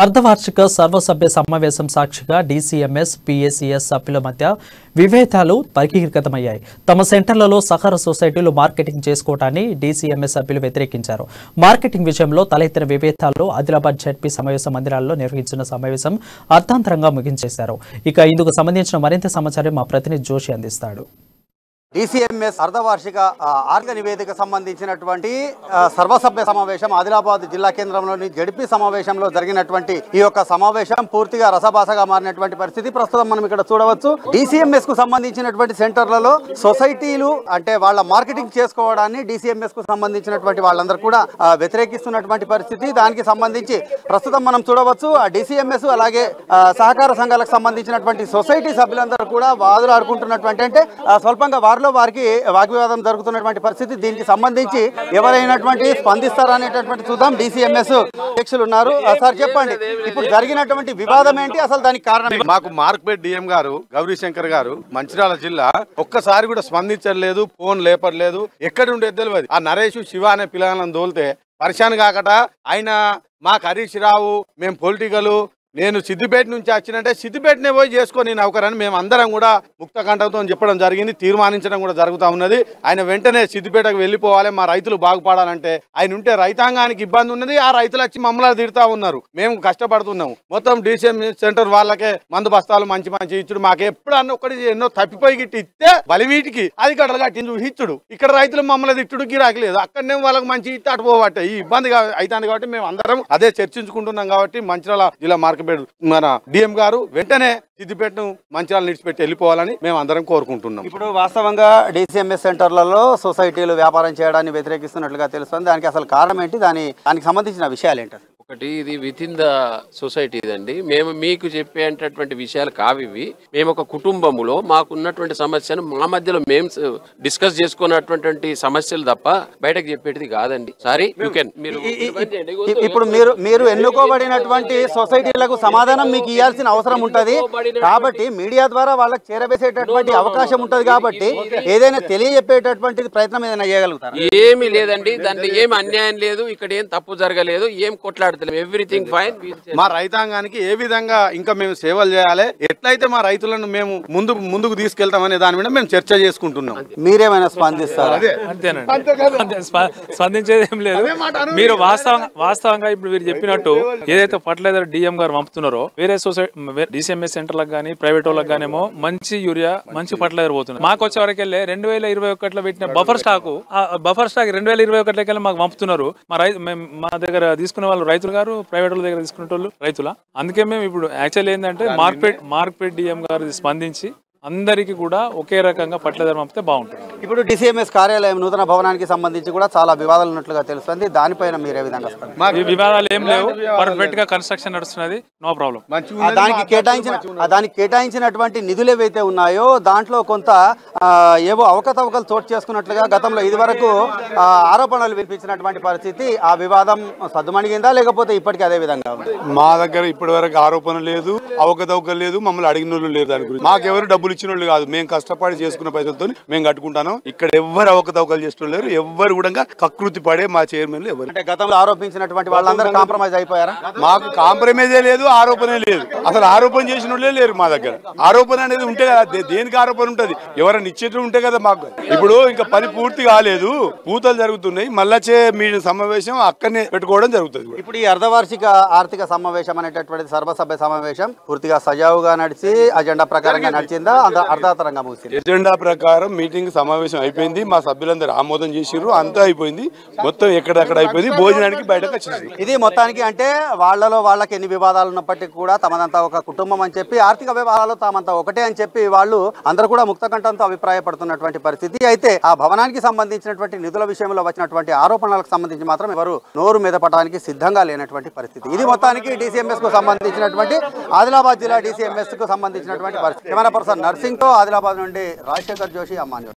అర్ధవార్షిక సర్వసభ్య సమావేశం సాక్షిగా డీసీఎంఎస్, పీఏసీఎస్ సభ్యుల మధ్య విభేదాలు బహిర్గతమయ్యాయి. తమ సెంటర్లలో సహకార సొసైటీలు మార్కెటింగ్ చేసుకోవడాన్ని డీసీఎంఎస్ సభ్యులు వ్యతిరేకించారు. మార్కెటింగ్ విషయంలో తలెత్తిన విభేదాలు ఆదిలాబాద్ జెడ్పీ సమావేశ మందిరాల్లో నిర్వహించిన సమావేశం అర్థాంతరంగా ముగించేశారు. ఇక ఇందుకు సంబంధించిన మరింత సమాచారం మా ప్రతినిధి జోషి అందిస్తాడు. డీసీఎంఎస్ అర్ధవార్షిక ఆర్థిక నివేదిక సంబంధించినటువంటి సర్వసభ్య సమావేశం ఆదిలాబాద్ జిల్లా కేంద్రంలోని జెడ్పీ సమావేశంలో జరిగినటువంటి ఈ యొక్క సమావేశం పూర్తిగా రసభాసగా మారినటువంటి పరిస్థితి ప్రస్తుతం మనం ఇక్కడ చూడవచ్చు. డీసీఎంఎస్ కు సంబంధించినటువంటి సెంటర్లలో సొసైటీలు అంటే వాళ్ళ మార్కెటింగ్ చేసుకోవడాన్ని డీసీఎంఎస్ కు సంబంధించినటువంటి వాళ్ళందరూ కూడా వ్యతిరేకిస్తున్నటువంటి పరిస్థితి. దానికి సంబంధించి ప్రస్తుతం మనం చూడవచ్చు డీసీఎంఎస్ అలాగే సహకార సంఘాలకు సంబంధించినటువంటి సొసైటీ సభ్యులందరూ కూడా వాదులాడుకుంటున్నటువంటి అంటే స్వల్పంగా వారికి వాగ్వివాదం జరుగుతున్నటువంటి పరిస్థితి. దీనికి సంబంధించి ఎవరైనటువంటి స్పందిస్తారనేటటువంటి చూద్దాం. డీసీఎంఎస్ అధ్యక్షులు ఉన్నారు. సార్ చెప్పండి, ఇప్పుడు జరిగినటువంటి వివాదం ఏంటి, అసలు దానికి కారణం? మాకు మార్క్పేట్ డిఎం గారు గౌరీశంకర్ గారు మంచిర్యాల జిల్లా ఒక్కసారి కూడా స్పందించలేదు, ఫోన్ లేపట్లేదు, ఎక్కడి ఉండేది తెలియదు. ఆ నరేష్ శివ అనే పిల్లలను తోలితే పరిశాన్ కాకట ఆయన మాకు హరీష్ రావు, మేము పొలిటికల్, నేను సిద్దిపేట నుంచి వచ్చినంటే సిద్దిపేటనే పోయి చేసుకొని నౌకరని మేము అందరం కూడా ముక్త కంఠంతో చెప్పడం జరిగింది, తీర్మానించడం కూడా జరుగుతూ ఉన్నది. ఆయన వెంటనే సిద్దిపేటకు వెళ్ళిపోవాలి, మా రైతులు బాగుపడాలంటే ఆయన ఉంటే రైతాంగానికి ఇబ్బంది ఉన్నది. ఆ రైతులు వచ్చి మమ్మల్ని తిడతా ఉన్నారు, మేము కష్టపడుతున్నాము. మొత్తం డీసీఎం సెంటర్ వాళ్ళకే మందు బస్తాలు మంచి మంచి ఇచ్చుడు, మాకు ఎప్పుడన్నా ఒకటి ఎన్నో తప్పిపోయి గిట్టి ఇస్తే బలివీటికి అది గడలు కట్టించు ఇచ్చుడు. ఇక్కడ రైతులు మమ్మల్ని తిట్టుడు గిరాకి లేదు, అక్కడనే వాళ్ళకి మంచి ఇస్తే అటు పోవట్టే ఈ ఇబ్బంది అవుతుంది. కాబట్టి మేము అందరం అదే చర్చించుకుంటున్నాం. కాబట్టి మంచిర్యాల జిల్లా మన డిఎం గారు వెంటనే సిద్దిపేటను మంచిర్యాల నిడిచిపెట్టి వెళ్ళిపోవాలని మేము అందరం కోరుకుంటున్నాం. ఇప్పుడు వాస్తవంగా డీసీఎంఎస్ సెంటర్లలో సొసైటీలు వ్యాపారం చేయడాన్ని వ్యతిరేకిస్తున్నట్లుగా తెలుస్తుంది. దానికి అసలు కారణం ఏంటి, దానికి సంబంధించిన విషయాలు ఏంటి? ఒకటి, ఇది విత్ ఇన్ ద సొసైటీ అండి. మేము మీకు చెప్పేటటువంటి విషయాలు కావివి. మేము ఒక కుటుంబములో మాకున్నటువంటి సమస్యను మా మధ్యలో మేము డిస్కస్ చేసుకున్నటువంటి సమస్యలు తప్ప బయటకు చెప్పేది కాదండి. Sorry, you can. ఇప్పుడు మీరు ఎన్నుకోబడినటువంటి సొసైటీలకు సమాధానం మీకు ఇవ్వాల్సిన అవసరం ఉంటది. కాబట్టి మీడియా ద్వారా వాళ్ళకి చేరవేసేటటువంటి అవకాశం ఉంటది. కాబట్టి ఏదైనా తెలియజెప్పేటటువంటి ప్రయత్నం ఏదైనా చేయగలుగుతారు? ఏమీ లేదండి, దాంట్లో ఏమి అన్యాయం లేదు, ఇక్కడ ఏం తప్పు జరగలేదు, ఏం కొట్లాడుతుంది, ఎవ్రీథింగ్ ఫైన్. మా రైతాంగానికి ఏ విధంగా ఇంకా మేము సేవలు చేయాలి, ఎట్లయితే మా రైతులను మేము ముందుకు తీసుకెళ్తామనే దాని మీద మేము చర్చ చేసుకుంటున్నాం. మీరేమైనా స్పందిస్తారా? స్పందించేది ఏం లేదు. మీరు వాస్తవంగా ఇప్పుడు మీరు చెప్పినట్టు ఏదైతే ఫర్టిలైజర్ డిఎం గారు పంపుతున్నారో వేరే సొసైటీ డీసీఎంఎస్ సెంటర్లకు కానీ ప్రైవేట్ వాళ్ళకి గానేమో మంచి యూరియా మంచి ఫర్టిలైజర్ పోతుంది. మాకు వచ్చే వరకు వెళ్ళి 2021లో పెట్టిన బఫర్ స్టాక్ 2021 మాకు పంపుతున్నారు. మా దగ్గర తీసుకునే వాళ్ళు రైతులు గారు, ప్రైవేట్ వాళ్ళ దగ్గర తీసుకునే వాళ్ళు రైతుల. అందుకే మేము ఇప్పుడు యాక్చువల్ ఏంటంటే మార్క్పేట్ డిఎం గారు స్పందించి అందరికీ కూడా ఒకే రకంగా ఫర్టిలైజర్ పంపితే బాగుంటుంది. ఇప్పుడు డీసీఎంఎస్ కార్యాలయం నూతన భవనానికి సంబంధించి కూడా చాలా వివాదాలు ఉన్నట్లుగా తెలుస్తుంది. దానిపైన మీరు ఏ విధంగా? వివాదాలు ఏం లేవు, పర్ఫెక్ట్ గా కన్స్ట్రక్షన్ నడుస్తున్నది, నో ప్రాబ్లం. దానికి కేటాయించినటువంటి నిధులు ఏవైతే ఉన్నాయో దాంట్లో కొంత ఏవో అవకతవకలు చోటు చేసుకున్నట్లుగా గతంలో ఇదివరకు ఆరోపణలు వినిపించినటువంటి పరిస్థితి. ఆ వివాదం సద్దుమణిగిందా లేకపోతే ఇప్పటికీ అదే విధంగా ఉంది? మా దగ్గర ఇప్పటి వరకు ఆరోపణ లేదు, అవకతవకలు లేదు, మమ్మల్ని అడిగిన వాళ్ళు లేదు. దాని గురించి మాకెవరు డబ్బులు ఇచ్చిన వాళ్ళు కాదు, మేము కష్టపడి చేసుకున్న పైసలతో మేము కట్టుకుంటాను. ఇక్కడ ఎవరు అవకతవకలు చేసిన లేరు, ఎవరు కూడా కకృతి పడే మా చైర్మన్ ఎవరు. అంటే గతంలో ఆరోపించినటువంటి వాళ్ళందరూ కాంప్రమైజ్ అయిపోయారా? మాకు కాంప్రమైజే లేదు, ఆరోపణ లేదు. అసలు ఆరోపణ చేసిన వాళ్ళే లేరు మా దగ్గర. ఆరోపణ అనేది ఉంటే కదా, దేనికి ఆరోపణ ఉంటది, ఎవరైనా ఇచ్చేట్లు ఉంటే కదా మాకు. ఇప్పుడు ఇంకా పని పూర్తి కాలేదు, పూతలు జరుగుతున్నాయి, మళ్ళా మీడియా సమావేశం అక్కడనే పెట్టుకోవడం జరుగుతుంది. ఇప్పుడు ఈ అర్ధవార్షిక ఆర్థిక సమావేశం అనేటటువంటి సర్వసభ్య సమావేశం పూర్తిగా సజావుగా నడిచి అజెండా ప్రకారంగా నడిచిందా, అర్ధాతరంగా ముగిసింది? ఎజెండా ప్రకారం మీటింగ్ సమావేశం అయిపోయింది, మా సభ్యులందరూ ఆమోదం చేసిర్రు, అంతా అయిపోయింది, మొత్తం ఎక్కడెక్కడ అయిపోయింది, భోజనానికి బయటకు వచ్చేసి. ఇది మొత్తానికి అంటే వాళ్ళకి ఎన్ని వివాదాలు ఉన్నప్పటికీ కూడా తమదంతా ఒక కుటుంబం అని చెప్పి, ఆర్థిక వ్యవహారాలు తామంతా ఒకటే అని చెప్పి వాళ్ళు అందరూ కూడా ముక్తకంఠంతో అభిప్రాయపడుతున్నటువంటి పరిస్థితి. అయితే ఆ భవనానికి సంబంధించినటువంటి నిధుల విషయంలో వచ్చినటువంటి ఆరోపణలకు సంబంధించి మాత్రం ఎవరు నోరు మెదపడానికి సిద్ధంగా లేనటువంటి పరిస్థితి. ఇది మొత్తానికి డీసీఎంఎస్ కు సంబంధించినటువంటి ఆదిలాబాద్ జిల్లా డీసీఎంఎస్ కు సంబంధించినటువంటి పరిస్థితి. కెమెరా పర్సన్ నర్సింగ్ తో ఆదిలాబాద్ నుండి రాజశేఖర్ జోషి, అమ్మాన్యూర్.